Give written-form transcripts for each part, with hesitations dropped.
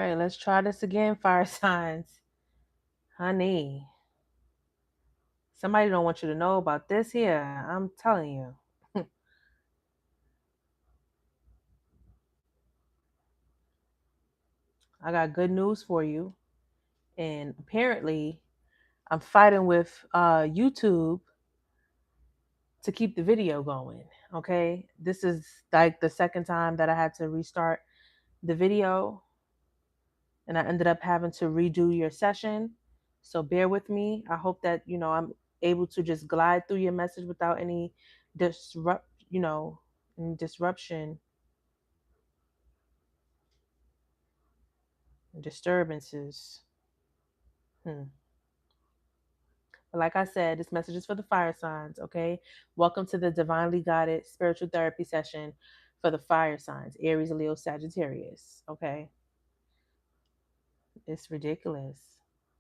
All right, let's try this again, fire signs. Honey, somebody don't want you to know about this here. I'm telling you. I got good news for you. And apparently, I'm fighting with YouTube to keep the video going. Okay. This is like the second time that I had to restart the video, and I ended up having to redo your session. So bear with me. I hope that, I'm able to just glide through your message without any any disruption and disturbances. Hmm. But like I said, this message is for the fire signs, okay? Welcome to the divinely guided spiritual therapy session for the fire signs, Aries, Leo, Sagittarius, okay? It's ridiculous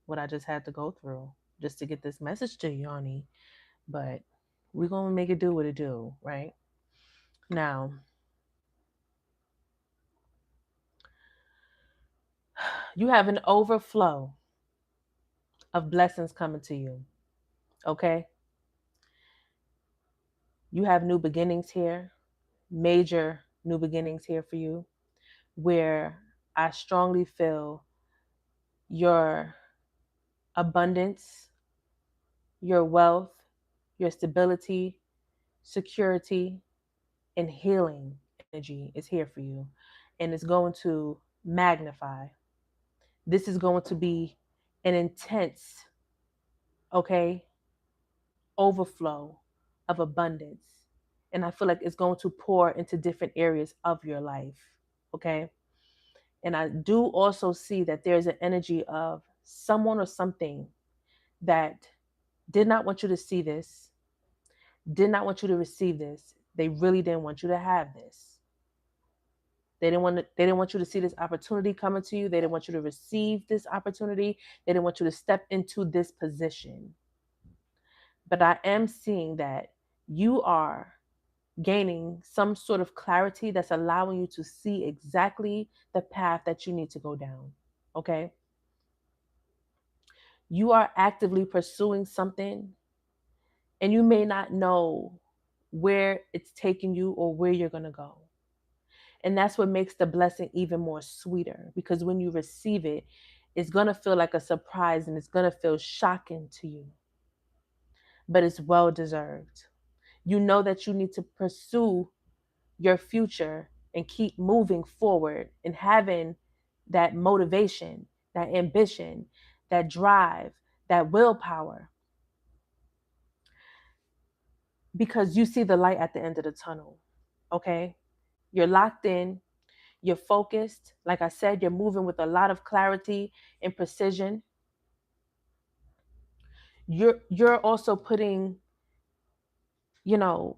what I just had to go through just to get this message to you, honey. But we're going to make it do what it do, right? Now, you have an overflow of blessings coming to you, okay? You have new beginnings here, major new beginnings here for you, where I strongly feel your abundance, your wealth, your stability, security, and healing energy is here for you. And it's going to magnify. This is going to be an intense, okay, overflow of abundance. And I feel like it's going to pour into different areas of your life, okay? And I do also see that there's an energy of someone or something that did not want you to see this, did not want you to receive this. They really didn't want you to have this. They didn't want you to see this opportunity coming to you. They didn't want you to receive this opportunity. They didn't want you to step into this position. But I am seeing that you are gaining some sort of clarity that's allowing you to see exactly the path that you need to go down. Okay? You are actively pursuing something, and you may not know where it's taking you or where you're going to go. And that's what makes the blessing even more sweeter, because when you receive it, it's going to feel like a surprise and it's going to feel shocking to you, but it's well deserved. You know that you need to pursue your future and keep moving forward and having that motivation, that ambition, that drive, that willpower, because you see the light at the end of the tunnel. Okay? You're locked in, you're focused. Like I said, you're moving with a lot of clarity and precision. You're also putting,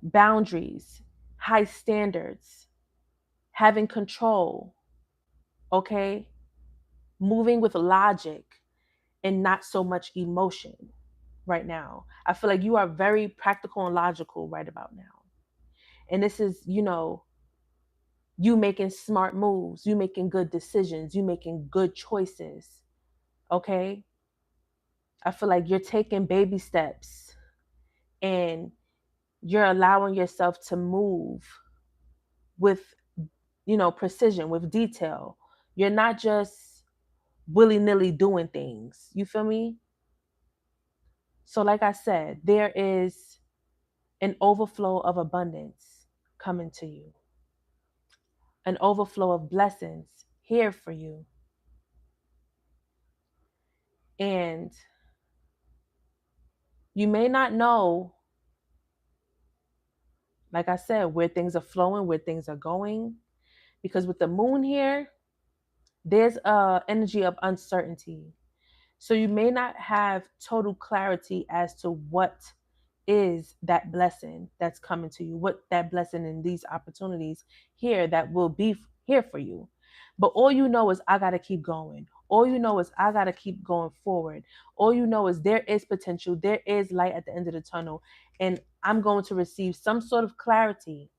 boundaries, high standards, having control, okay? Moving with logic and not so much emotion right now. I feel like you are very practical and logical right about now. And this is, you making smart moves, you making good decisions, you making good choices, okay? I feel like you're taking baby steps and you're allowing yourself to move with, precision, with detail. You're not just willy-nilly doing things. You feel me? So like I said, there is an overflow of abundance coming to you. An overflow of blessings here for you. And you may not know, like I said, where things are flowing, where things are going, because with the moon here, there's a energy of uncertainty. So you may not have total clarity as to what is that blessing that's coming to you, what that blessing and these opportunities here that will be here for you. But all you know is I got to keep going. All you know is I got to keep going forward. All you know is there is potential, there is light at the end of the tunnel, and I'm going to receive some sort of clarity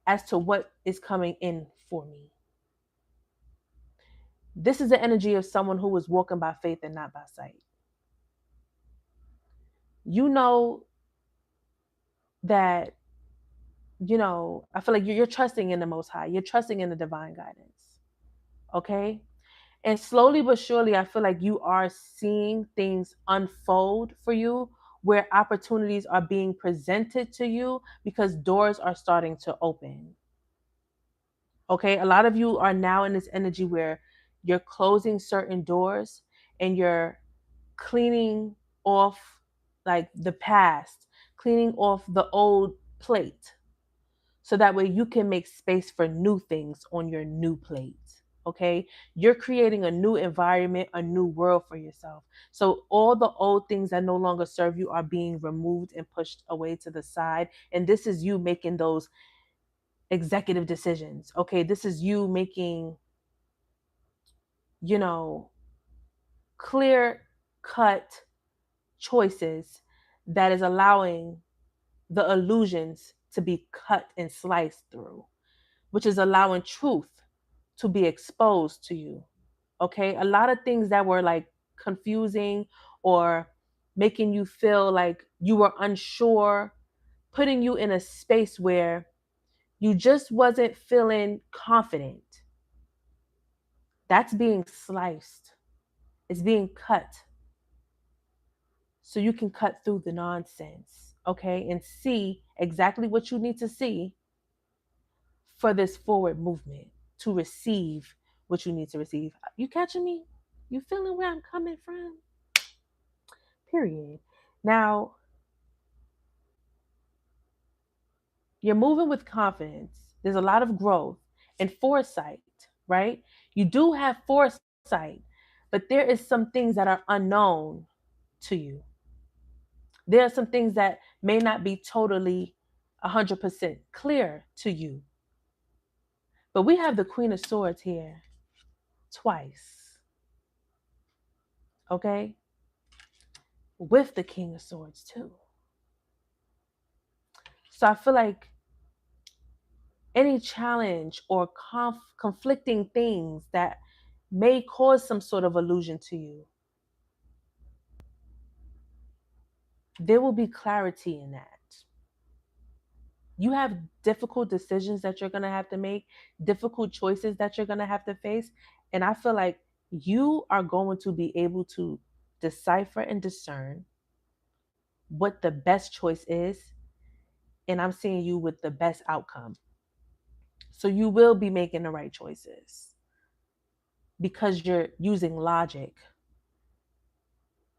as to what is coming in for me. This is the energy of someone who was walking by faith and not by sight. You know that, I feel like you're trusting in the Most High. You're trusting in the divine guidance. Okay? And slowly but surely, I feel like you are seeing things unfold for you where opportunities are being presented to you because doors are starting to open. Okay? A lot of you are now in this energy where you're closing certain doors and you're cleaning off like the past, cleaning off the old plate so that way you can make space for new things on your new plate. Okay, you're creating a new environment, a new world for yourself. So all the old things that no longer serve you are being removed and pushed away to the side, and this is you making those executive decisions. Okay, this is you making, you know clear cut choices that is allowing the illusions to be cut and sliced through, which is allowing truth to be exposed to you. Okay. A lot of things that were like confusing or making you feel like you were unsure, putting you in a space where you just wasn't feeling confident. That's being sliced, it's being cut so you can cut through the nonsense, okay, and see exactly what you need to see for this forward movement to receive what you need to receive. You catching me? You feeling where I'm coming from? Period. Now, you're moving with confidence. There's a lot of growth and foresight, right? You do have foresight, but there is some things that are unknown to you. There are some things that may not be totally 100% clear to you. But we have the Queen of Swords here twice, okay? With the King of Swords too. So I feel like any challenge or conflicting things that may cause some sort of illusion to you, there will be clarity in that. You have difficult decisions that you're going to have to make, difficult choices that you're going to have to face. And I feel like you are going to be able to decipher and discern what the best choice is. And I'm seeing you with the best outcome. So you will be making the right choices because you're using logic.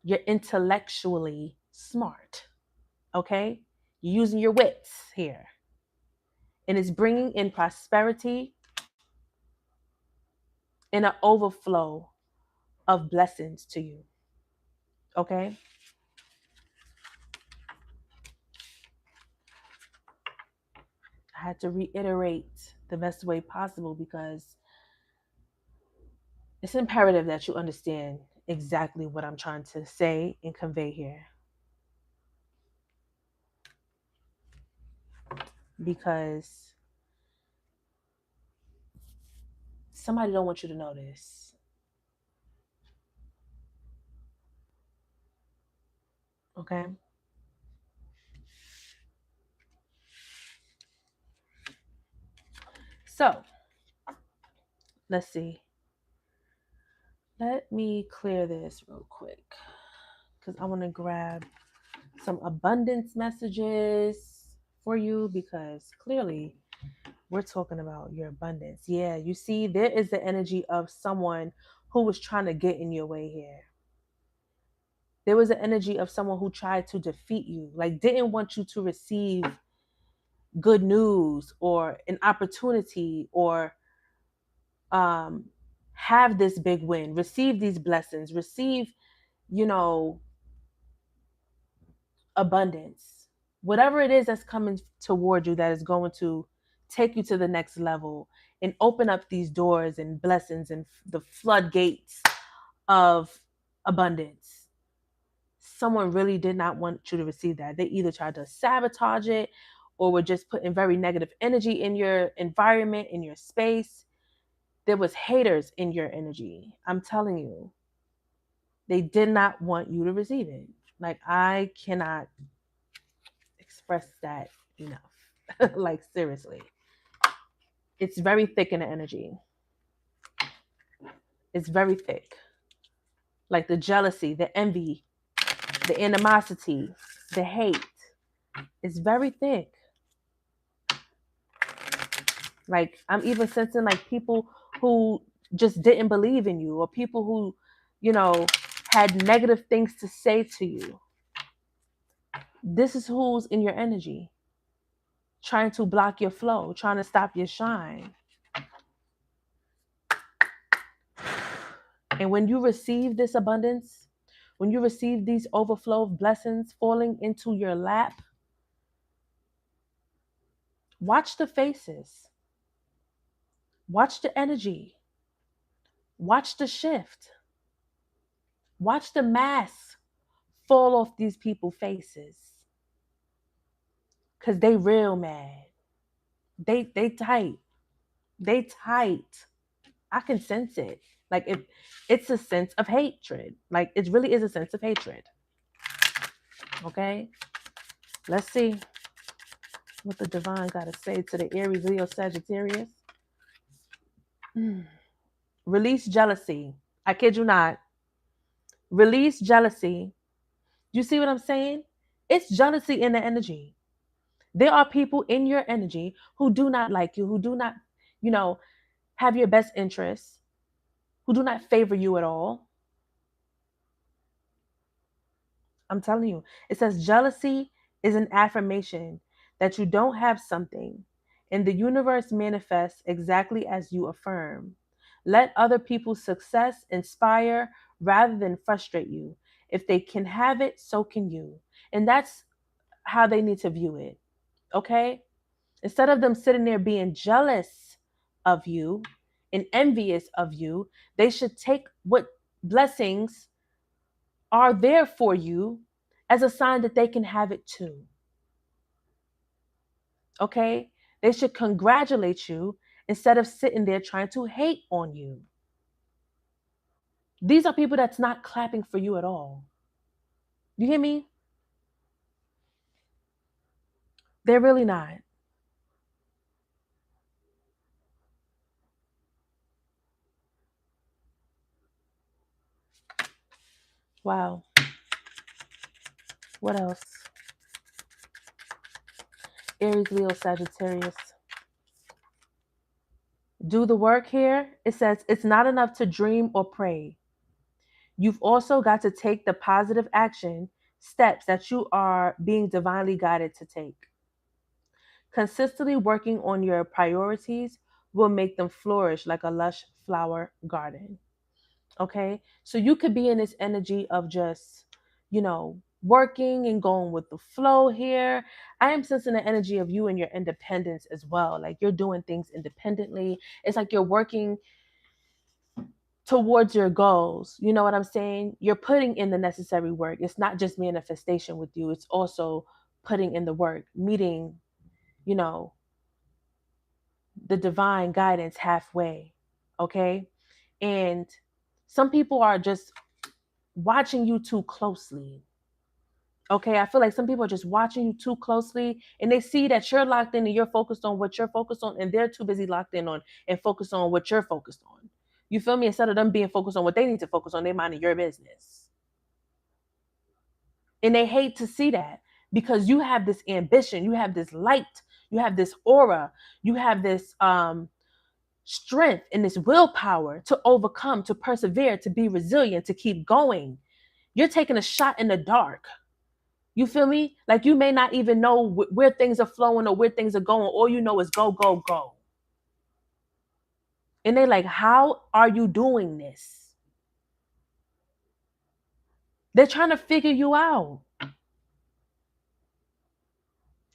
You're intellectually smart. Okay? You're using your wits here. And it's bringing in prosperity and an overflow of blessings to you. Okay? I had to reiterate the best way possible because it's imperative that you understand exactly what I'm trying to say and convey here. Because somebody don't want you to know this. Okay? So, let's see. Let me clear this real quick because I want to grab some abundance messages for you because clearly we're talking about your abundance. Yeah, you see, there is the energy of someone who was trying to get in your way here. There was an energy of someone who tried to defeat you, like didn't want you to receive good news or an opportunity or um, have this big win, receive these blessings, receive, you know, abundance. Whatever it is that's coming toward you that is going to take you to the next level and open up these doors and blessings and the floodgates of abundance. Someone really did not want you to receive that. They either tried to sabotage it or were just putting very negative energy in your environment, in your space. There was haters in your energy. I'm telling you, they did not want you to receive it. Like, I cannot express that enough. Like, seriously, it's very thick in the energy. It's very thick. Like the jealousy, the envy, the animosity, the hate. It's very thick. Like, I'm even sensing like people who just didn't believe in you, or people who, you know, had negative things to say to you. This is who's in your energy, trying to block your flow, trying to stop your shine. And when you receive this abundance, when you receive these overflow of blessings falling into your lap, watch the faces, watch the energy, watch the shift, watch the masks fall off these people's faces. Cause they real mad. They tight. They tight. I can sense it. Like, it's a sense of hatred. Like, it really is a sense of hatred. Okay? Let's see what the divine got to say to the Aries, Leo, Sagittarius. Release jealousy. I kid you not. Release jealousy. You see what I'm saying? It's jealousy in the energy. There are people in your energy who do not like you, who do not, have your best interests, who do not favor you at all. I'm telling you, it says jealousy is an affirmation that you don't have something, and the universe manifests exactly as you affirm. Let other people's success inspire rather than frustrate you. If they can have it, so can you. And that's how they need to view it. Okay? Instead of them sitting there being jealous of you and envious of you, they should take what blessings are there for you as a sign that they can have it too. Okay? They should congratulate you instead of sitting there trying to hate on you. These are people that's not clapping for you at all. You hear me? They're really not. Wow. What else? Aries, Leo, Sagittarius. Do the work here. It says it's not enough to dream or pray. You've also got to take the positive action steps that you are being divinely guided to take. Consistently working on your priorities will make them flourish like a lush flower garden. Okay? So you could be in this energy of just, working and going with the flow here. I am sensing the energy of you and your independence as well. Like, you're doing things independently. It's like you're working towards your goals. You know what I'm saying? You're putting in the necessary work. It's not just manifestation with you, it's also putting in the work, meeting, you know, the divine guidance halfway. Okay? And some people are just watching you too closely. Okay, I feel like some people are just watching you too closely, and they see that you're locked in and you're focused on what you're focused on, and they're too busy locked in on and focused on what you're focused on. You feel me? Instead of them being focused on what they need to focus on, they minding your business. And they hate to see that, because you have this ambition, you have this light, you have this aura, you have this strength and this willpower to overcome, to persevere, to be resilient, to keep going. You're taking a shot in the dark. You feel me? Like, you may not even know where things are flowing or where things are going. All you know is go, go, go. And they're like, how are you doing this? They're trying to figure you out.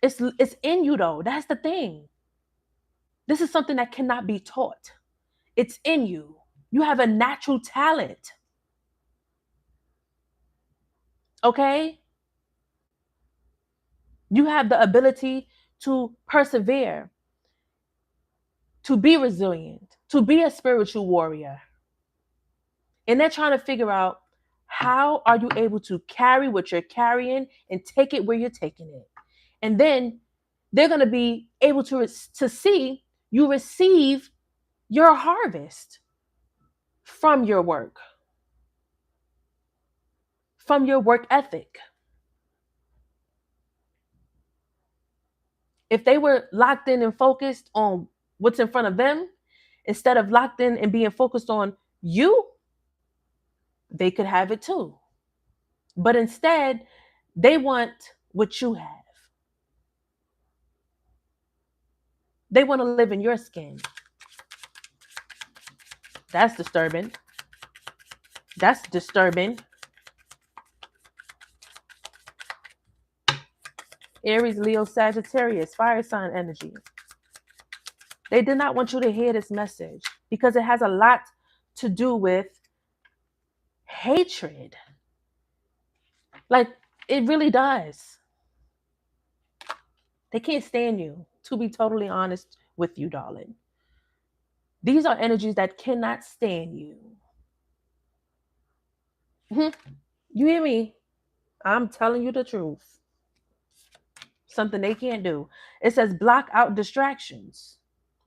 It's in you though. That's the thing. This is something that cannot be taught. It's in you. You have a natural talent. Okay? You have the ability to persevere, to be resilient, to be a spiritual warrior. And they're trying to figure out, how are you able to carry what you're carrying and take it where you're taking it? And then they're going to be able to see you receive your harvest from your work, from your work ethic. If they were locked in and focused on what's in front of them, instead of locked in and being focused on you, they could have it too. But instead, they want what you have. They want to live in your skin. That's disturbing. That's disturbing. Aries, Leo, Sagittarius, fire sign energy. They did not want you to hear this message because it has a lot to do with hatred. Like, it really does. They can't stand you, to be totally honest with you, darling. These are energies that cannot stand you. You hear me? I'm telling you the truth. Something they can't do. It says block out distractions.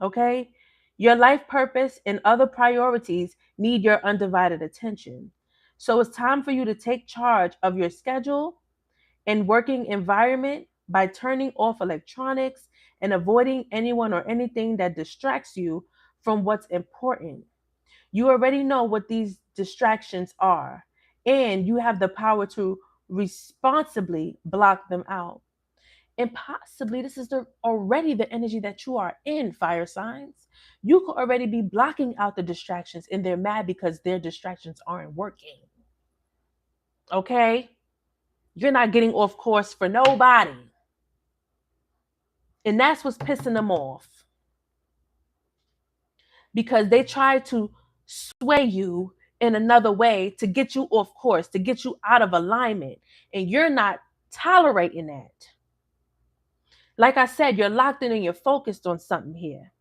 Okay? Your life purpose and other priorities need your undivided attention. So it's time for you to take charge of your schedule and working environment by turning off electronics and avoiding anyone or anything that distracts you from what's important. You already know what these distractions are, and you have the power to responsibly block them out. And possibly this is already the energy that you are in, fire signs. You could already be blocking out the distractions, and they're mad because their distractions aren't working. Okay? You're not getting off course for nobody. And that's what's pissing them off. Because they try to sway you in another way to get you off course, to get you out of alignment. And you're not tolerating that. Like I said, you're locked in and you're focused on something here.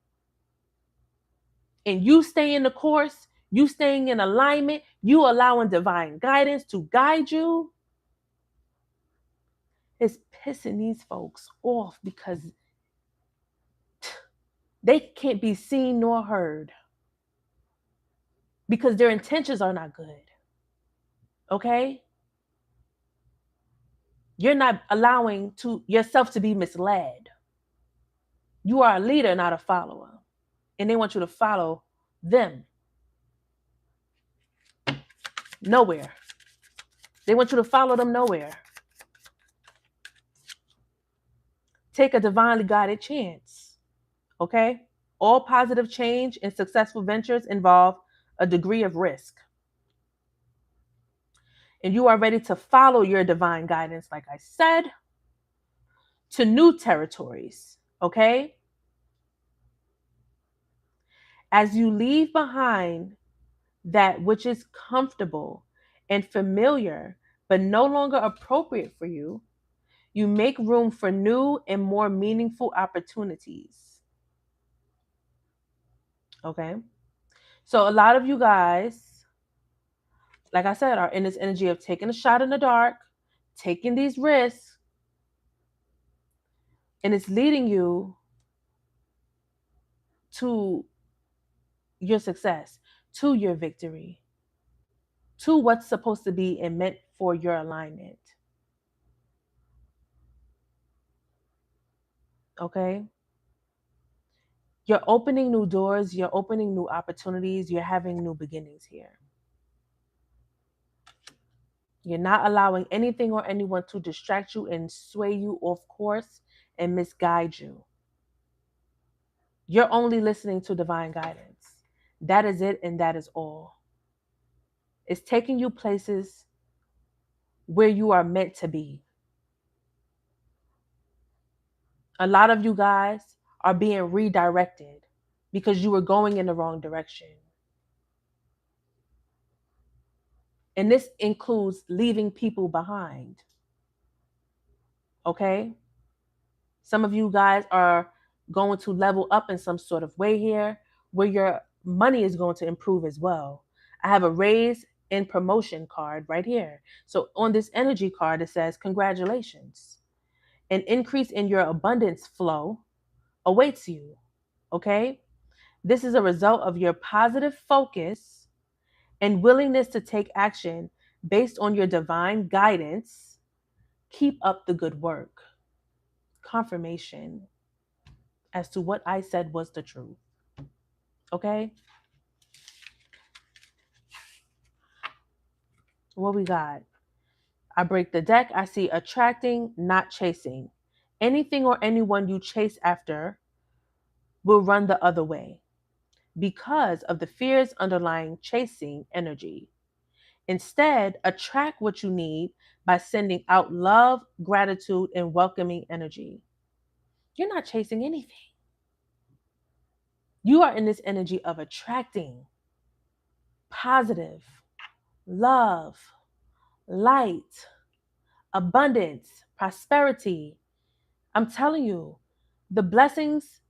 And you stay in the course, you staying in alignment, you allowing divine guidance to guide you. It's pissing these folks off because they can't be seen nor heard because their intentions are not good. Okay? You're not allowing yourself to be misled. You are a leader, not a follower. And they want you to follow them. Nowhere. They want you to follow them nowhere. Take a divinely guided chance. Okay? All positive change and successful ventures involve a degree of risk. And you are ready to follow your divine guidance, like I said, to new territories. Okay? As you leave behind that which is comfortable and familiar, but no longer appropriate for you, you make room for new and more meaningful opportunities. Okay? So a lot of you guys, like I said, are in this energy of taking a shot in the dark, taking these risks, and it's leading you to your success, to your victory, to what's supposed to be and meant for your alignment. Okay? You're opening new doors, you're opening new opportunities, you're having new beginnings here. You're not allowing anything or anyone to distract you and sway you off course and misguide you. You're only listening to divine guidance. That is it, and that is all. It's taking you places where you are meant to be. A lot of you guys are being redirected because you were going in the wrong direction. And this includes leaving people behind. Okay? Some of you guys are going to level up in some sort of way here where you're money is going to improve as well. I have a raise and promotion card right here. So on this energy card, it says, congratulations. An increase in your abundance flow awaits you. Okay. This is a result of your positive focus and willingness to take action based on your divine guidance. Keep up the good work. Confirmation as to what I said was the truth. Okay. What we got? I break the deck. I see attracting, not chasing. Anything or anyone you chase after will run the other way because of the fears underlying chasing energy. Instead, attract what you need by sending out love, gratitude, and welcoming energy. You're not chasing anything. You are in this energy of attracting positive, love, light, abundance, prosperity. I'm telling you, the blessings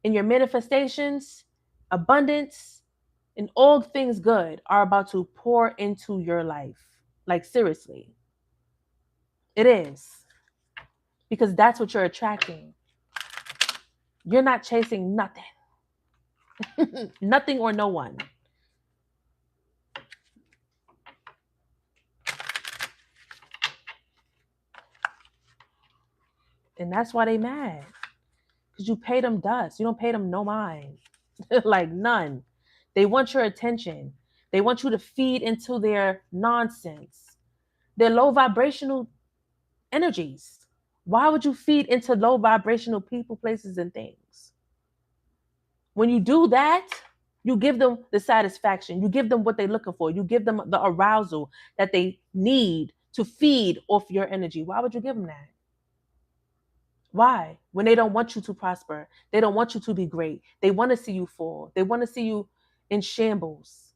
in your manifestations, abundance, and all things good are about to pour into your life. Like, seriously, it is. Because that's what you're attracting. You're not chasing nothing. Nothing or no one. And that's why they mad. Because you pay them dust. You don't pay them no mind. Like, none. They want your attention. They want you to feed into their nonsense. Their low vibrational energies. Why would you feed into low vibrational people, places, and things? When you do that, you give them the satisfaction. You give them what they're looking for. You give them the arousal that they need to feed off your energy. Why would you give them that? Why? When they don't want you to prosper, they don't want you to be great. They want to see you fall. They want to see you in shambles.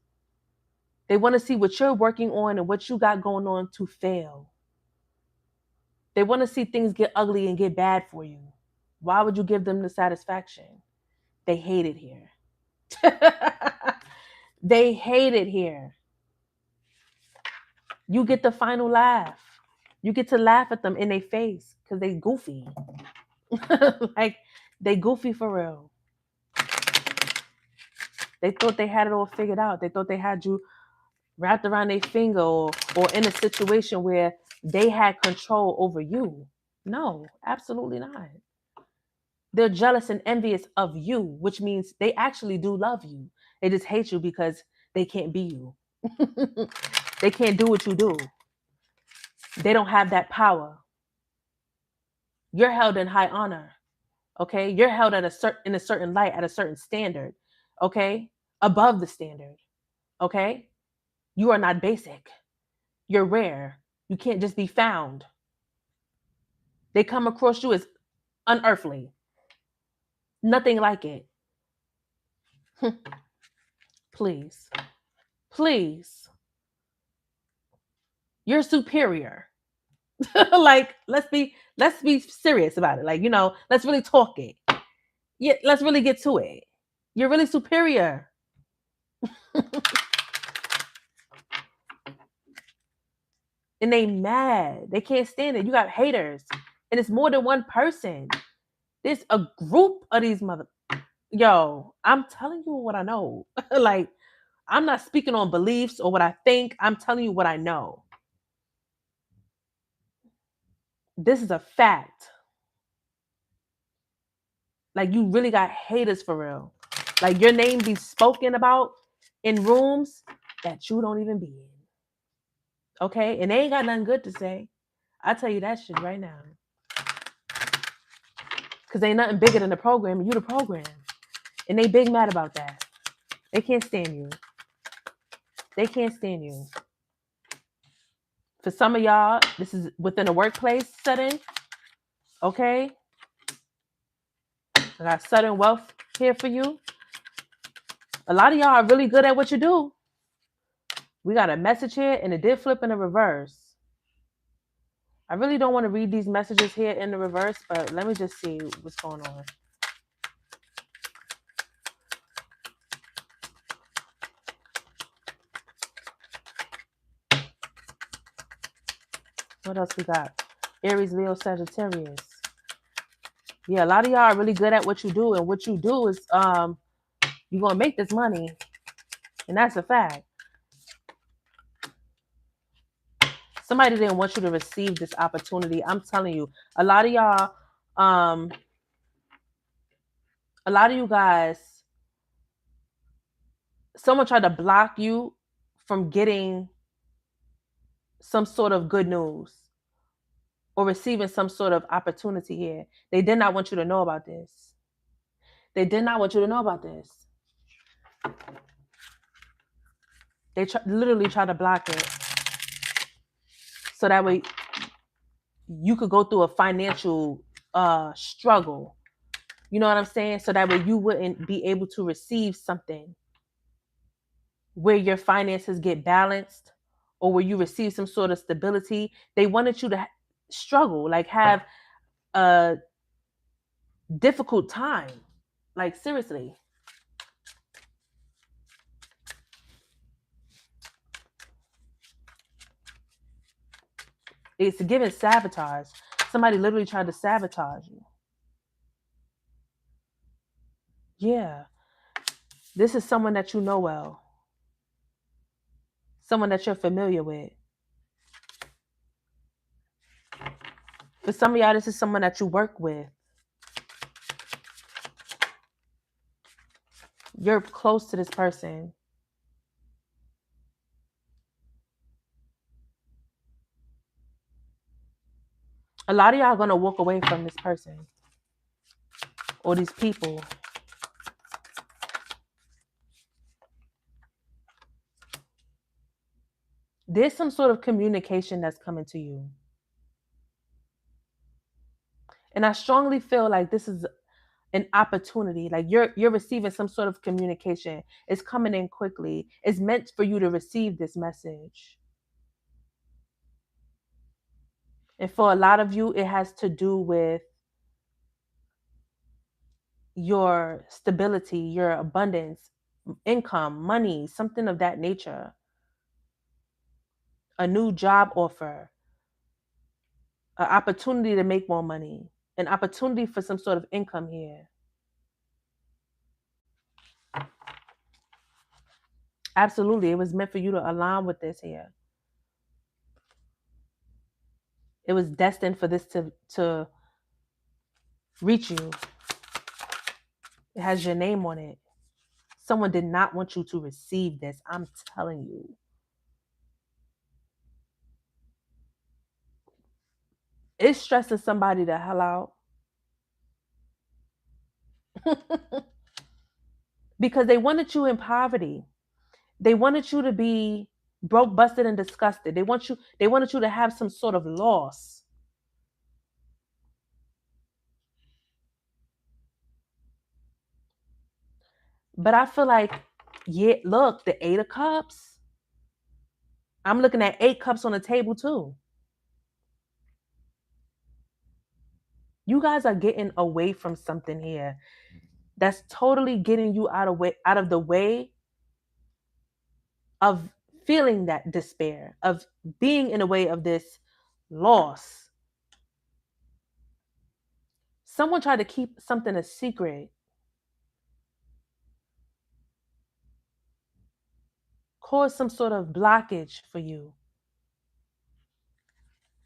They want to see what you're working on and what you got going on to fail. They want to see things get ugly and get bad for you. Why would you give them the satisfaction? They hate it here. They hate it here. You get the final laugh. You get to laugh at them in their face because they goofy. Like, they goofy for real. They thought they had it all figured out. They thought they had you wrapped around their finger or in a situation where they had control over you. No, absolutely not. They're jealous and envious of you, which means they actually do love you. They just hate you because they can't be you. They can't do what you do. They don't have that power. You're held in high honor. Okay? You're held at in a certain light, at a certain standard. Okay? Above the standard. Okay? You are not basic. You're rare. You can't just be found. They come across you as unearthly. Nothing like it. Please. Please. You're superior. Like, let's be serious about it. Like, let's really talk it. Yeah, let's really get to it. You're really superior. And they mad. They can't stand it. You got haters. And it's more than one person. There's a group of these Yo, I'm telling you what I know. Like, I'm not speaking on beliefs or what I think. I'm telling you what I know. This is a fact. Like, you really got haters for real. Like, your name be spoken about in rooms that you don't even be in. Okay? And they ain't got nothing good to say. I tell you that shit right now. Because ain't nothing bigger than the program, and you the program. And they big mad about that. They can't stand you. They can't stand you. For some of y'all, this is within a workplace setting. Okay? I got sudden wealth here for you. A lot of y'all are really good at what you do. We got a message here, and it did flip in the reverse. I really don't want to read these messages here in the reverse, but let me just see what's going on. What else we got? Aries, Leo, Sagittarius. Yeah, a lot of y'all are really good at what you do, and what you do is you're gonna make this money, and that's a fact. Somebody didn't want you to receive this opportunity. I'm telling you, a lot of y'all, a lot of you guys, someone tried to block you from getting some sort of good news or receiving some sort of opportunity here. They did not want you to know about this. They did not want you to know about this. They literally tried to block it so that way you could go through a financial struggle. You know what I'm saying? So that way you wouldn't be able to receive something where your finances get balanced or where you receive some sort of stability. They wanted you to struggle, like have a difficult time. Like seriously. It's giving sabotage. Somebody literally tried to sabotage you. Yeah. This is someone that you know well. Someone that you're familiar with. For some of y'all, this is someone that you work with. You're close to this person. A lot of y'all are going to walk away from this person or these people. There's some sort of communication that's coming to you. And I strongly feel like this is an opportunity. Like you're receiving some sort of communication. It's coming in quickly. It's meant for you to receive this message. And for a lot of you, it has to do with your stability, your abundance, income, money, something of that nature. A new job offer, an opportunity to make more money, an opportunity for some sort of income here. Absolutely. It was meant for you to align with this here. It was destined for this to reach you. It has your name on it. Someone did not want you to receive this. I'm telling you. It's stressing somebody the hell out. Because they wanted you in poverty. They wanted you to be broke, busted, and disgusted. They wanted you to have some sort of loss. But I feel like, yeah, look, the 8 of Cups. I'm looking at 8 cups on the table too. You guys are getting away from something here that's totally getting you out of the way of feeling that despair, of being in a way of this loss. Someone tried to keep something a secret, cause some sort of blockage for you.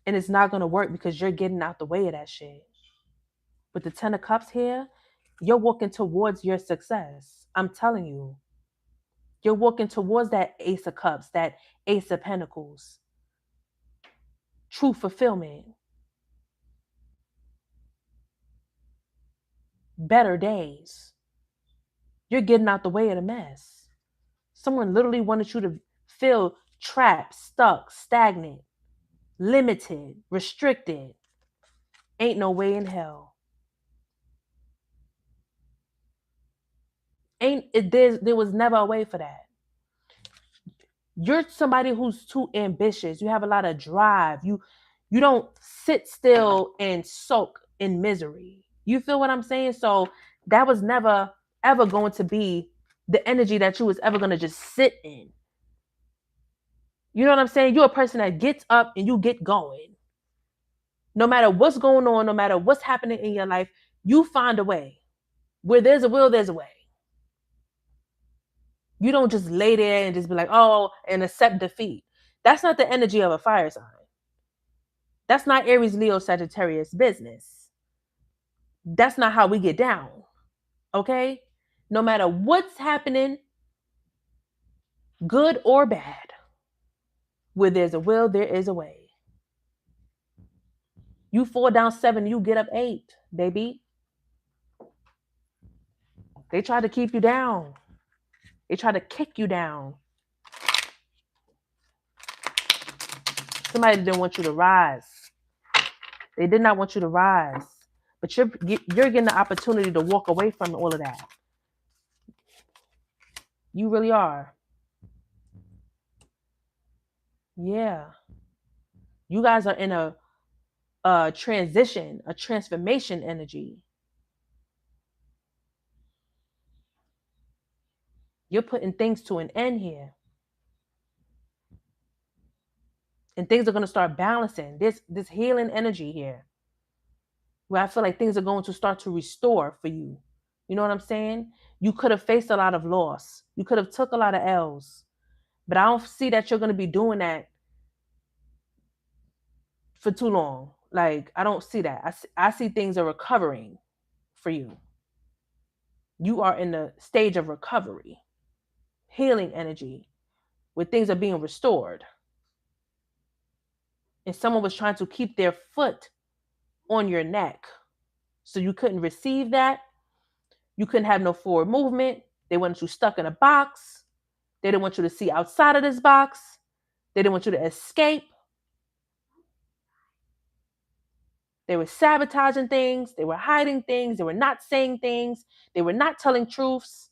And it's not going to work because you're getting out the way of that shit. With the 10 of Cups here, you're walking towards your success. I'm telling you. You're walking towards that Ace of Cups, that Ace of Pentacles. True fulfillment. Better days. You're getting out the way of the mess. Someone literally wanted you to feel trapped, stuck, stagnant, limited, restricted. Ain't no way in hell. There was never a way for that. You're somebody who's too ambitious. You have a lot of drive. You don't sit still and soak in misery. You feel what I'm saying? So that was never ever going to be the energy that you was ever going to just sit in. You know what I'm saying? You're a person that gets up and you get going. No matter what's going on, no matter what's happening in your life, you find a way. Where there's a will, there's a way. You don't just lay there and just be like, oh, and accept defeat. That's not the energy of a fire sign. That's not Aries, Leo, Sagittarius business. That's not how we get down. Okay? No matter what's happening, good or bad, where there's a will, there is a way. You fall down 7, you get up 8, baby. They try to keep you down. They try to kick you down. Somebody didn't want you to rise. They did not want you to rise. But you're getting the opportunity to walk away from all of that. You really are. Yeah. You guys are in a transition, a transformation energy. You're putting things to an end here. And things are going to start balancing. This healing energy here. Where I feel like things are going to start to restore for you. You know what I'm saying? You could have faced a lot of loss. You could have took a lot of L's. But I don't see that you're going to be doing that for too long. Like, I don't see that. I see things are recovering for you. You are in the stage of recovery, healing energy, where things are being restored. And someone was trying to keep their foot on your neck. So you couldn't receive that. You couldn't have no forward movement. They wanted you stuck in a box. They didn't want you to see outside of this box. They didn't want you to escape. They were sabotaging things. They were hiding things. They were not saying things. They were not telling truths.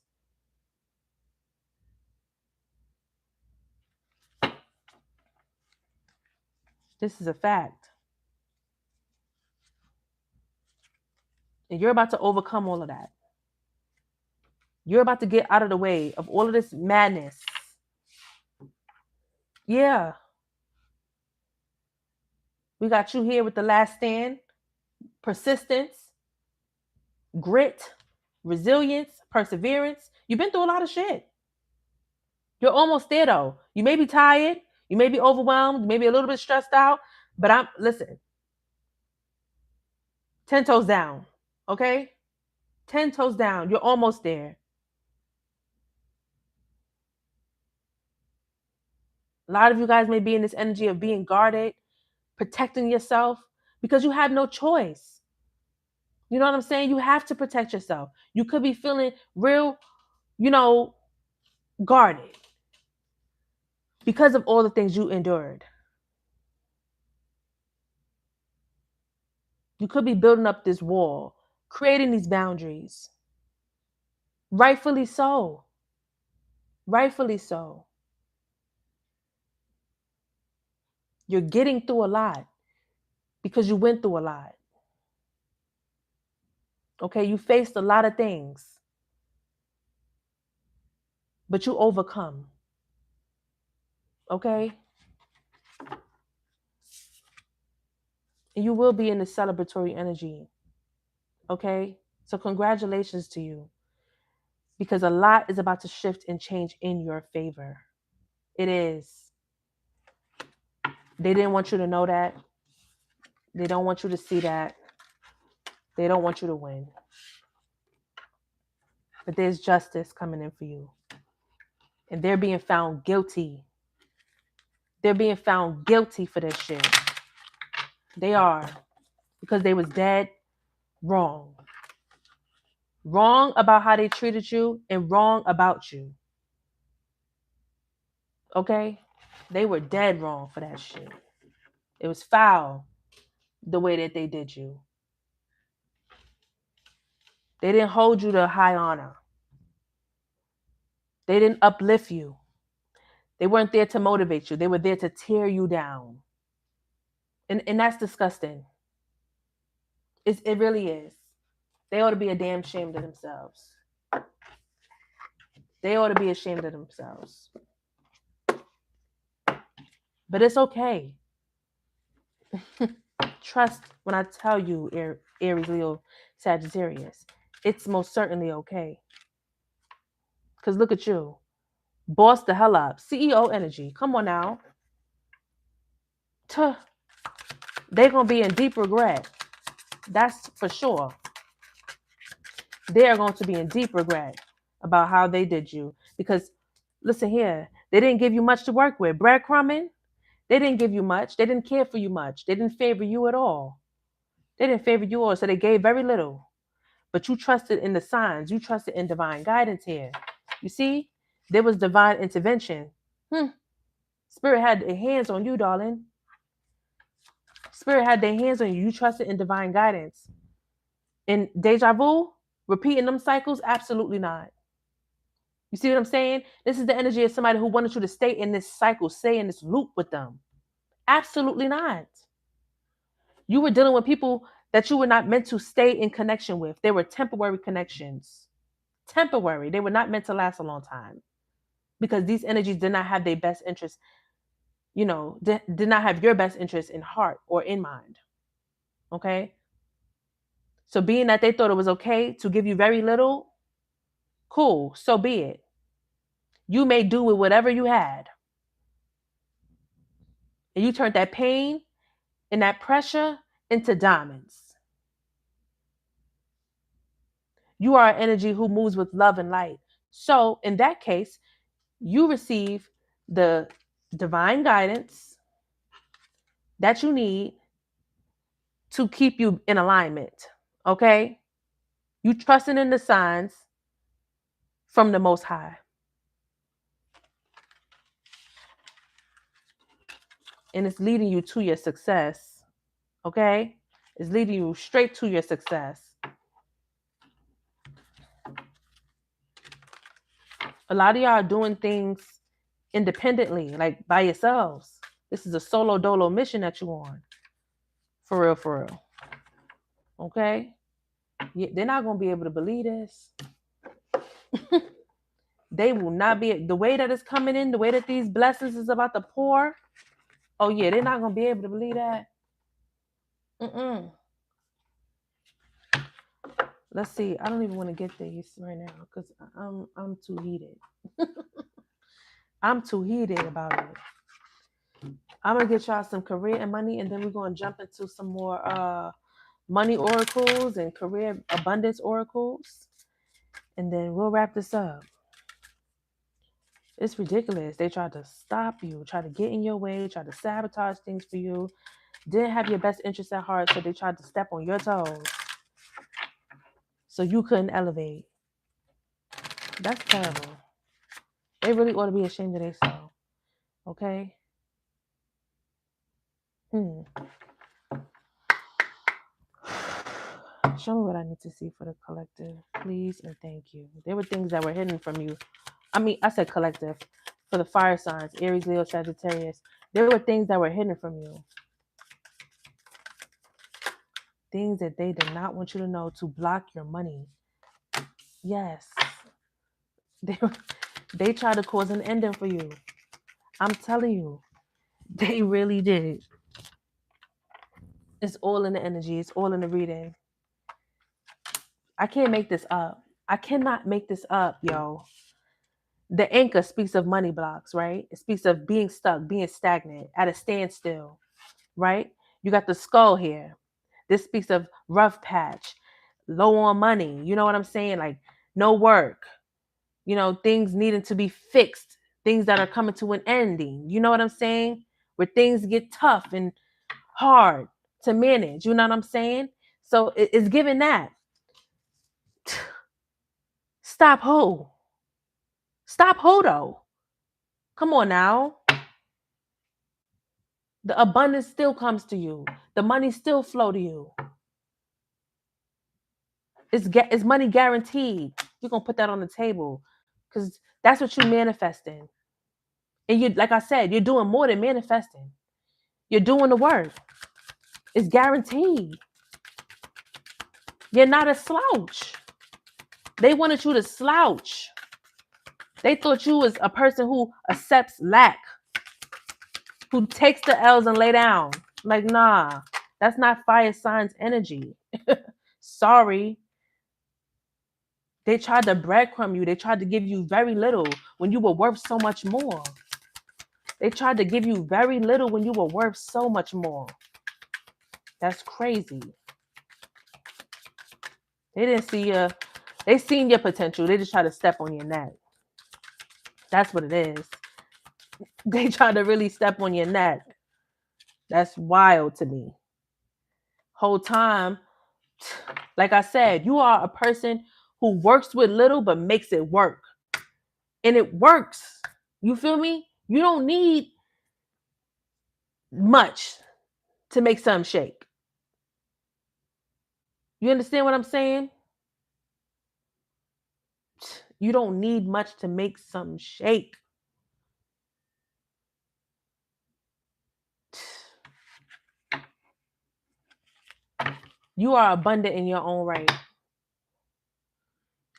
This is a fact. And you're about to overcome all of that. You're about to get out of the way of all of this madness. Yeah. We got you here with the last stand, persistence, grit, resilience, perseverance. You've been through a lot of shit. You're almost there though. You may be tired. You may be overwhelmed. You may be a little bit stressed out. But listen, 10 toes down. Okay? 10 toes down. You're almost there. A lot of you guys may be in this energy of being guarded, protecting yourself, because you have no choice. You know what I'm saying? You have to protect yourself. You could be feeling real, guarded because of all the things you endured. You could be building up this wall, creating these boundaries. Rightfully so. Rightfully so. You're getting through a lot because you went through a lot. Okay, you faced a lot of things, but you overcome. Okay? And you will be in the celebratory energy. Okay? So congratulations to you, because a lot is about to shift and change in your favor. It is. They didn't want you to know that. They don't want you to see that. They don't want you to win. But there's justice coming in for you. And they're being found guilty. They're being found guilty for this shit. They are. Because they was dead wrong. Wrong about how they treated you and wrong about you. Okay? They were dead wrong for that shit. It was foul the way that they did you. They didn't hold you to high honor. They didn't uplift you. They weren't there to motivate you. They were there to tear you down. And that's disgusting. It really is. They ought to be a damn ashamed of themselves. They ought to be ashamed of themselves. But it's okay. Trust when I tell you, Aries, Leo, Sagittarius, it's most certainly okay. Because look at you. Boss the hell up. CEO energy. Come on now. They're going to be in deep regret. That's for sure. They're going to be in deep regret about how they did you. Because, listen here, they didn't give you much to work with. Breadcrumbing, they didn't give you much. They didn't care for you much. They didn't favor you at all. They didn't favor you at all. So they gave very little. But you trusted in the signs. You trusted in divine guidance here. You see, there was divine intervention. Spirit had their hands on you, darling. Spirit had their hands on you. You trusted in divine guidance. And deja vu, repeating them cycles, absolutely not. You see what I'm saying? This is the energy of somebody who wanted you to stay in this cycle, stay in this loop with them. Absolutely not. You were dealing with people that you were not meant to stay in connection with. They were temporary connections. Temporary. They were not meant to last a long time. Because these energies did not have their best interest, did not have your best interest in heart or in mind. Okay? So being that they thought it was okay to give you very little, cool, so be it. You may do with whatever you had. And you turned that pain and that pressure into diamonds. You are an energy who moves with love and light. So in that case, you receive the divine guidance that you need to keep you in alignment. Okay? You trusting in the signs from the Most High. And it's leading you to your success. Okay? It's leading you straight to your success. A lot of y'all are doing things independently, like by yourselves. This is a solo dolo mission that you're on. For real, for real. Okay? They're not going to be able to believe this. They will not be. The way that it's coming in, the way that these blessings is about to pour. Oh, yeah, they're not going to be able to believe that. Let's see. I don't even want to get these right now because I'm too heated. I'm too heated about it. I'm going to get y'all some career and money, and then we're going to jump into some more money oracles and career abundance oracles. And then we'll wrap this up. It's ridiculous. They tried to stop you, try to get in your way, try to sabotage things for you. Didn't have your best interest at heart, so they tried to step on your toes so you couldn't elevate. That's terrible. They really ought to be ashamed of themselves. Okay? Show me what I need to see for the collective, please and thank you. There were things that were hidden from you. I said collective. For the fire signs, Aries, Leo, Sagittarius. There were things that were hidden from you. Things that they did not want you to know to block your money. Yes. They tried to cause an ending for you. I'm telling you. They really did. It's all in the energy. It's all in the reading. I can't make this up. I cannot make this up, yo. The anchor speaks of money blocks, right? It speaks of being stuck, being stagnant, at a standstill, right? You got the skull here. This speaks of rough patch, low on money. You know what I'm saying? Like no work, things needing to be fixed, things that are coming to an ending. You know what I'm saying? Where things get tough and hard to manage. You know what I'm saying? So it's given that. Stop ho. Stop ho though. Come on now. The abundance still comes to you. The money still flow to you. It's money guaranteed. You're going to put that on the table because that's what you're manifesting. And you, like I said, you're doing more than manifesting. You're doing the work. It's guaranteed. You're not a slouch. They wanted you to slouch. They thought you was a person who accepts lack, who takes the L's and lay down. Like, nah, That's not fire signs energy. Sorry. They tried to breadcrumb you. They tried to give you very little when you were worth so much more. They tried to give you very little when you were worth so much more. That's crazy. They didn't see you. They seen your potential. They just tried to step on your neck. That's what it is. They tried to really step on your neck. That's wild to me. Whole time, like I said, you are a person who works with little but makes it work. And it works. You feel me? You don't need much to make something shake. You understand what I'm saying? You don't need much to make something shake. You are abundant in your own right.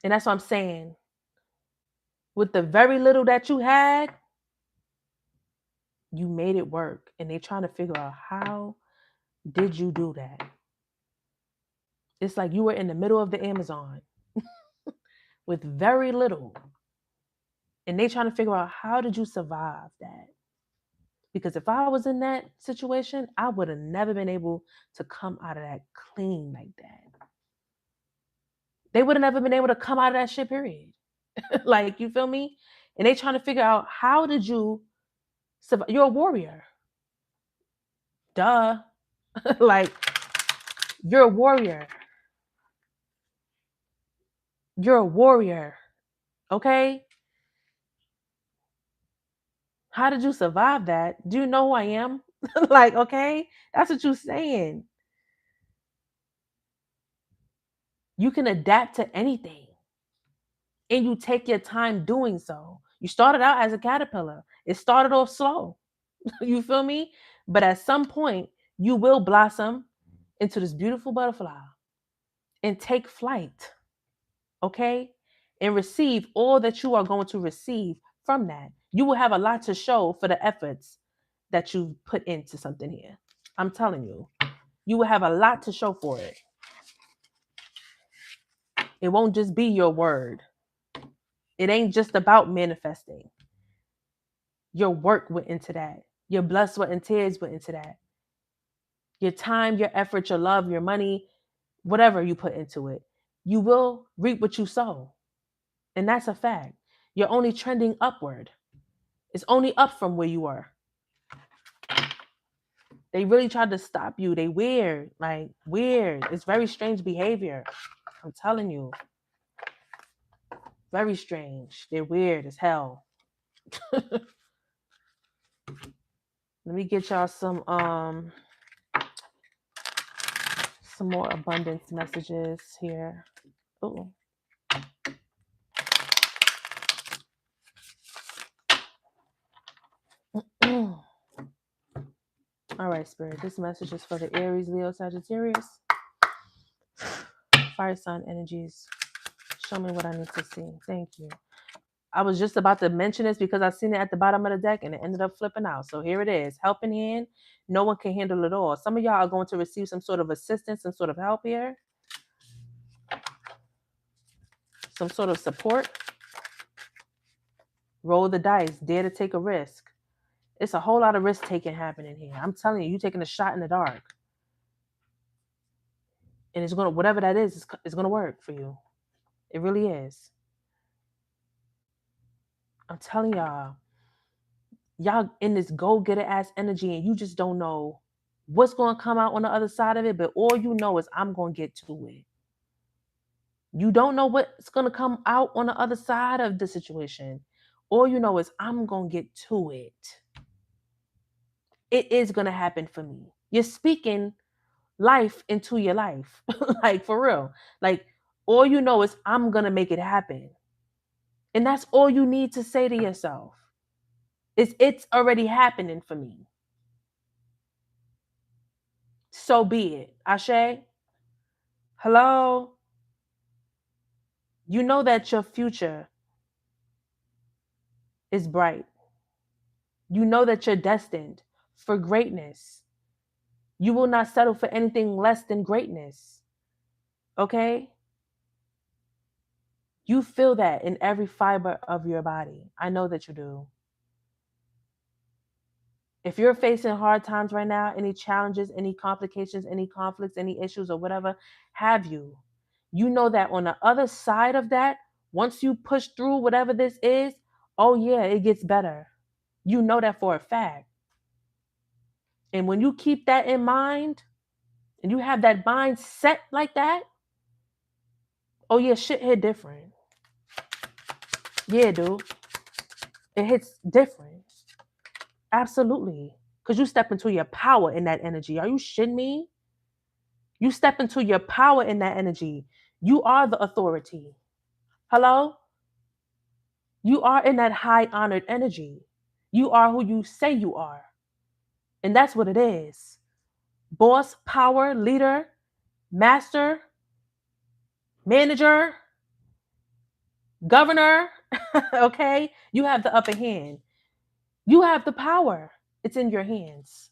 And that's what I'm saying. With the very little that you had, you made it work. And they're trying to figure out, how did you do that? It's like you were in the middle of the Amazon with very little. And they trying to figure out, how did you survive that? Because if I was in that situation, I would have never been able to come out of that clean like that. They would have never been able to come out of that shit, period. Like, you feel me? And they trying to figure out, how did you survive? You're a warrior. Duh. Like, you're a warrior. You're a warrior. Okay? How did you survive that? Do you know who I am? Like, okay? That's what you're saying. You can adapt to anything. And you take your time doing so. You started out as a caterpillar. It started off slow. You feel me? But at some point, you will blossom into this beautiful butterfly and take flight. Okay? And receive all that you are going to receive from that. You will have a lot to show for the efforts that you put into something here. I'm telling you, you will have a lot to show for it. It won't just be your word. It ain't just about manifesting. Your work went into that. Your blood, sweat, and tears went into that. Your time, your effort, your love, your money, whatever you put into it, you will reap what you sow. And that's a fact. You're only trending upward. It's only up from where you were. They really tried to stop you. They weird. Like, weird. It's very strange behavior. I'm telling you. Very strange. They're weird as hell. Let me get y'all some more abundance messages here. Oh. All right, Spirit. This message is for the Aries, Leo, Sagittarius. Fire sign energies. Show me what I need to see. Thank you. I was just about to mention this because I seen it at the bottom of the deck and it ended up flipping out. So here it is. Helping hand. No one can handle it all. Some of y'all are going to receive some sort of assistance, some sort of help here. Some sort of support. Roll the dice. Dare to take a risk. It's a whole lot of risk taking happening here. I'm telling you, you're taking a shot in the dark. And it's going to, whatever that is, it's going to work for you. It really is. I'm telling y'all in this go-getter ass energy and you just don't know what's going to come out on the other side of it. But all you know is, I'm going to get to it. You don't know what's going to come out on the other side of the situation. All you know is, I'm going to get to it. It is going to happen for me. You're speaking life into your life. Like, for real. Like, all you know is, I'm going to make it happen. And that's all you need to say to yourself. It's already happening for me. So be it. Ashe? Hello? You know that your future is bright. You know that you're destined for greatness. You will not settle for anything less than greatness. Okay? You feel that in every fiber of your body. I know that you do. If you're facing hard times right now, any challenges, any complications, any conflicts, any issues, or whatever have you, you know that on the other side of that, once you push through whatever this is, oh yeah, it gets better. You know that for a fact. And when you keep that in mind and you have that mind set like that, oh yeah, shit hit different. Yeah, dude. It hits different. Absolutely. Because you step into your power in that energy. Are you shitting me? You step into your power in that energy. You are the authority. Hello? You are in that high honored energy. You are who you say you are. And that's what it is. Boss, power, leader, master, manager, governor. Okay? You have the upper hand. You have the power. It's in your hands.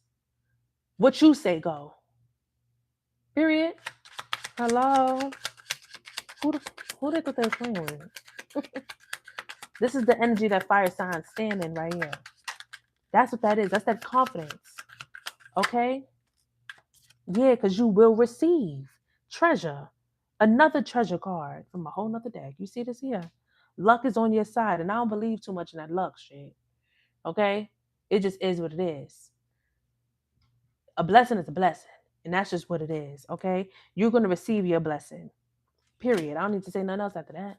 What you say go. Period. Hello? Who they thought they was playing with? This is the energy that fire signs stand in right here. That's what that is. That's that confidence. Okay? Yeah, because you will receive treasure. Another treasure card from a whole nother deck. You see this here? Luck is on your side, and I don't believe too much in that luck shit. Okay? It just is what it is. A blessing is a blessing, and that's just what it is. Okay? You're going to receive your blessing. Period. I don't need to say nothing else after that.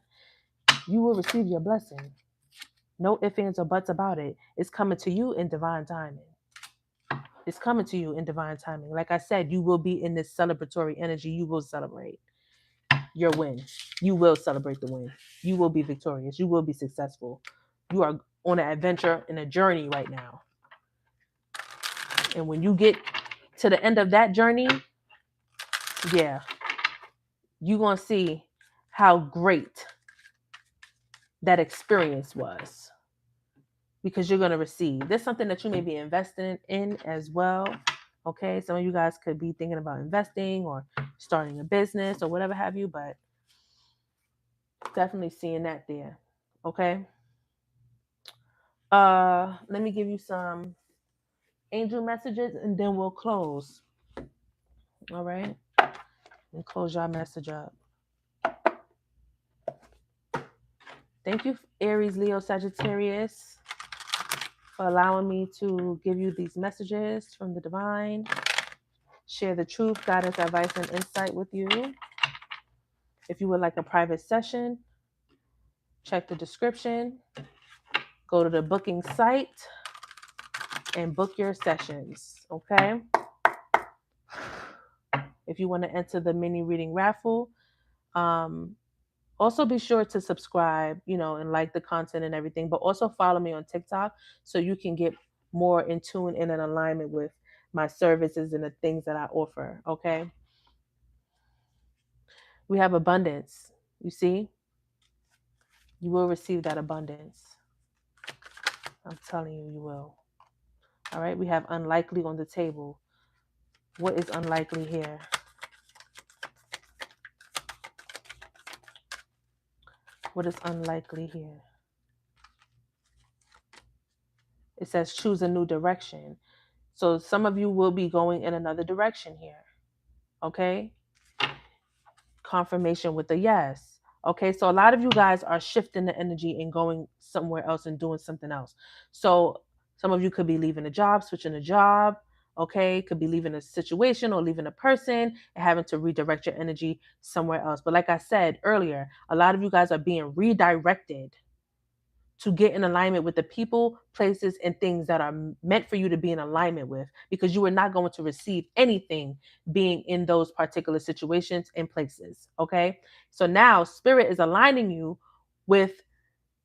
You will receive your blessing. No ifs, ands, or buts about it. It's coming to you in divine timing. It's coming to you in divine timing. Like I said, you will be in this celebratory energy. You will celebrate your win. You will celebrate the win. You will be victorious. You will be successful. You are on an adventure and a journey right now. And when you get to the end of that journey, yeah, you're going to see how great that experience was. Because you're going to receive. There's something that you may be investing in as well. Okay, some of you guys could be thinking about investing or starting a business or whatever have you, but definitely seeing that there. Okay. Let me give you some angel messages and then we'll close. All right. And close your message up. Thank you, Aries, Leo, Sagittarius, for allowing me to give you these messages from the divine. Share the truth, guidance, advice, and insight with you. If you would like a private session, check the description. Go to the booking site and book your sessions. Okay. If you want to enter the mini reading raffle, also be sure to subscribe, and like the content and everything, but also follow me on TikTok so you can get more in tune and in alignment with my services and the things that I offer. Okay. We have abundance. You see, you will receive that abundance. I'm telling you, you will. All right. We have unlikely on the table. What is unlikely here? What is unlikely here? It says choose a new direction. So some of you will be going in another direction here. Okay. Confirmation with a yes. Okay. So a lot of you guys are shifting the energy and going somewhere else and doing something else. So some of you could be leaving a job, switching a job. Okay. Could be leaving a situation or leaving a person and having to redirect your energy somewhere else. But like I said earlier, a lot of you guys are being redirected to get in alignment with the people, places, and things that are meant for you to be in alignment with, because you are not going to receive anything being in those particular situations and places. Okay. So now spirit is aligning you with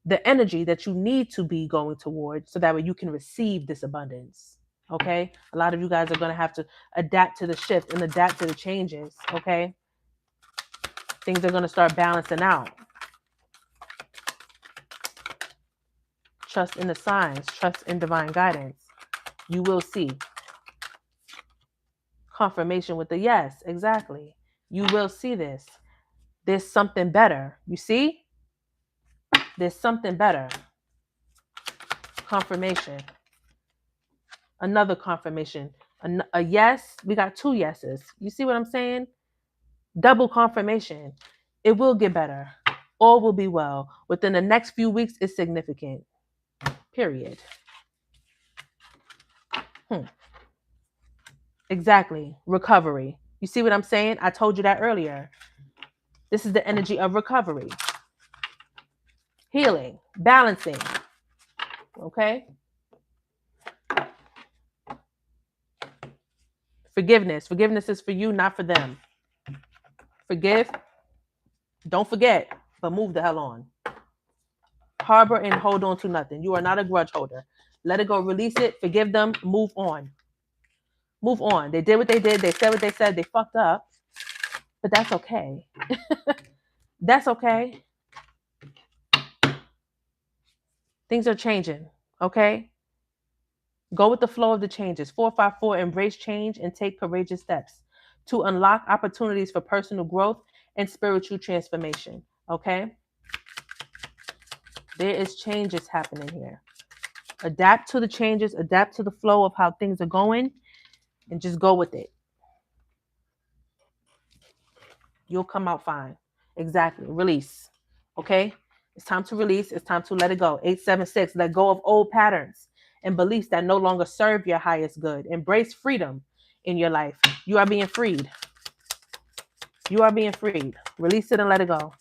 the energy that you need to be going towards so that way you can receive this abundance. Okay. A lot of you guys are going to have to adapt to the shift and adapt to the changes. Okay. Things are going to start balancing out. Trust in the signs, trust in divine guidance. You will see. Confirmation with the yes. Exactly. You will see this. There's something better. You see? There's something better. Confirmation. Another confirmation. A yes. We got two yeses. You see what I'm saying? Double confirmation. It will get better. All will be well. Within the next few weeks is significant. Period. Exactly. Recovery. You see what I'm saying? I told you that earlier. This is the energy of recovery. Healing. Balancing. Okay? Forgiveness. Forgiveness is for you, not for them. Forgive. Don't forget, but move the hell on. Harbor and hold on to nothing. You are not a grudge holder. Let it go. Release it. Forgive them. Move on. Move on. They did what they did. They said what they said. They fucked up. But that's okay. That's okay. Things are changing. Okay? Go with the flow of the changes. 454, embrace change and take courageous steps to unlock opportunities for personal growth and spiritual transformation. Okay? There is changes happening here. Adapt to the changes, adapt to the flow of how things are going, and just go with it. You'll come out fine. Exactly. Release. Okay? It's time to release. It's time to let it go. 876, let go of old patterns and beliefs that no longer serve your highest good. Embrace freedom in your life. You are being freed. You are being freed. Release it and let it go.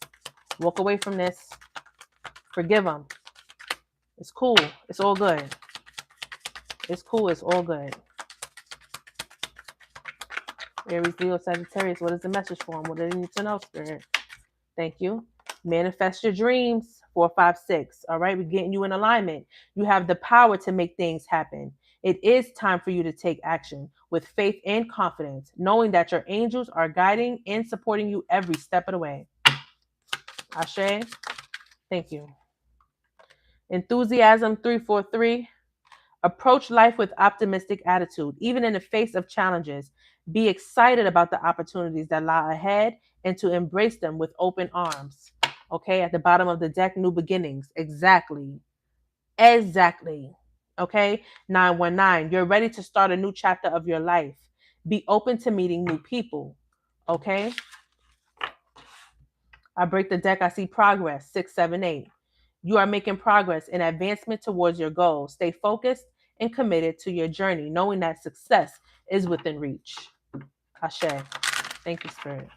Walk away from this. Forgive them. It's cool. It's all good. It's cool. It's all good. Aries, Leo, Sagittarius, what is the message for them? What do they need to know, Spirit? Thank you. Manifest your dreams. 456. All right, we're getting you in alignment. You have the power to make things happen. It is time for you to take action with faith and confidence, knowing that your angels are guiding and supporting you every step of the way. Ashe, thank you. Enthusiasm 343. Approach life with optimistic attitude, even in the face of challenges. Be excited about the opportunities that lie ahead and to embrace them with open arms. Okay, at the bottom of the deck, new beginnings. Exactly. Exactly. Okay, 919. You're ready to start a new chapter of your life. Be open to meeting new people. Okay. I break the deck. I see progress. 678. You are making progress and advancement towards your goals. Stay focused and committed to your journey, knowing that success is within reach. Ashe. Thank you, Spirit.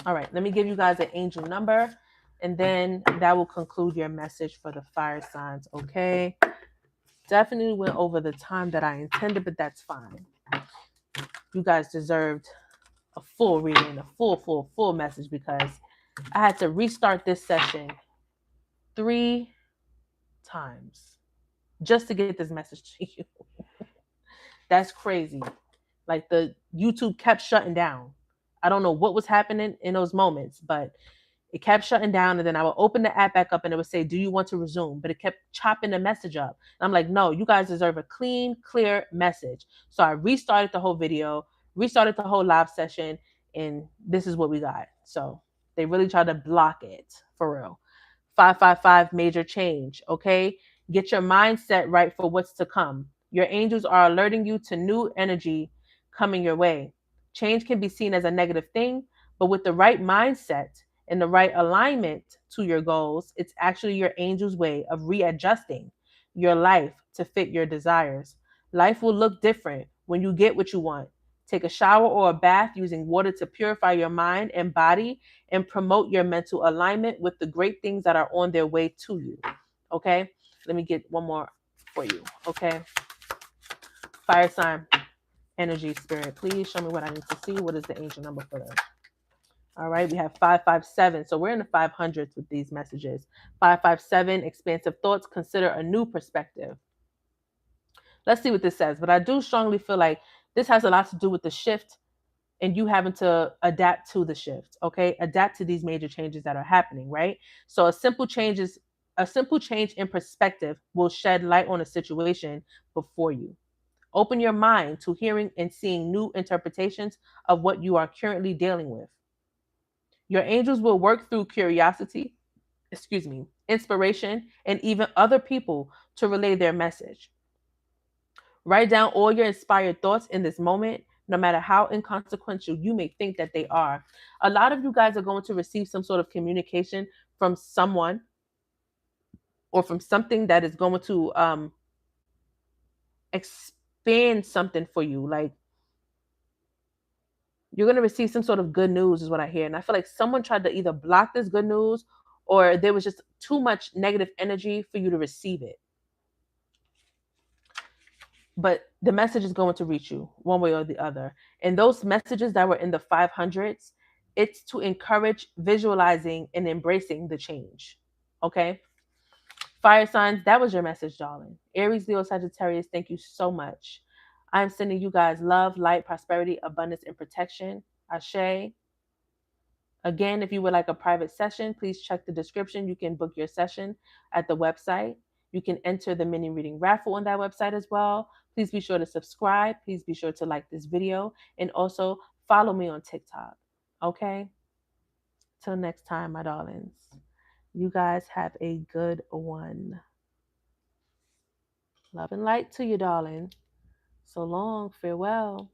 All right, let me give you guys an angel number, and then that will conclude your message for the fire signs, okay? Definitely went over the time that I intended, but that's fine. You guys deserved a full reading, a full message, because I had to restart this session 3 times just to get this message to you. That's crazy. Like, the YouTube kept shutting down. I don't know what was happening in those moments, but it kept shutting down. And then I would open the app back up and it would say, do you want to resume? But it kept chopping the message up. And I'm like, no, you guys deserve a clean, clear message. So I restarted the whole video, restarted the whole live session, and this is what we got. So they really tried to block it, for real. 555, major change. Okay. Get your mindset right for what's to come. Your angels are alerting you to new energy coming your way. Change can be seen as a negative thing, but with the right mindset and the right alignment to your goals, it's actually your angel's way of readjusting your life to fit your desires. Life will look different when you get what you want. Take a shower or a bath using water to purify your mind and body and promote your mental alignment with the great things that are on their way to you. Okay? Let me get one more for you. Okay? Fire sign, energy, spirit. Please show me what I need to see. What is the angel number for them? All right, we have 557. So we're in the 500s with these messages. 557, expansive thoughts. Consider a new perspective. Let's see what this says. But I do strongly feel like this has a lot to do with the shift and you having to adapt to the shift. Okay, adapt to these major changes that are happening, right? So a simple change in perspective will shed light on a situation before you. Open your mind to hearing and seeing new interpretations of what you are currently dealing with. Your angels will work through curiosity, inspiration, and even other people to relay their message. Write down all your inspired thoughts in this moment, no matter how inconsequential you may think that they are. A lot of you guys are going to receive some sort of communication from someone or from something that is going to expand something for you. Like, you're going to receive some sort of good news, is what I hear. And I feel like someone tried to either block this good news or there was just too much negative energy for you to receive it. But the message is going to reach you one way or the other. And those messages that were in the 500s, it's to encourage visualizing and embracing the change. Okay? Fire signs, that was your message, darling. Aries, Leo, Sagittarius, thank you so much. I'm sending you guys love, light, prosperity, abundance, and protection. Ashe. Again, if you would like a private session, please check the description. You can book your session at the website. You can enter the mini reading raffle on that website as well. Please be sure to subscribe. Please be sure to like this video and also follow me on TikTok. Okay? Till next time, my darlings. You guys have a good one. Love and light to you, darling. So long. Farewell.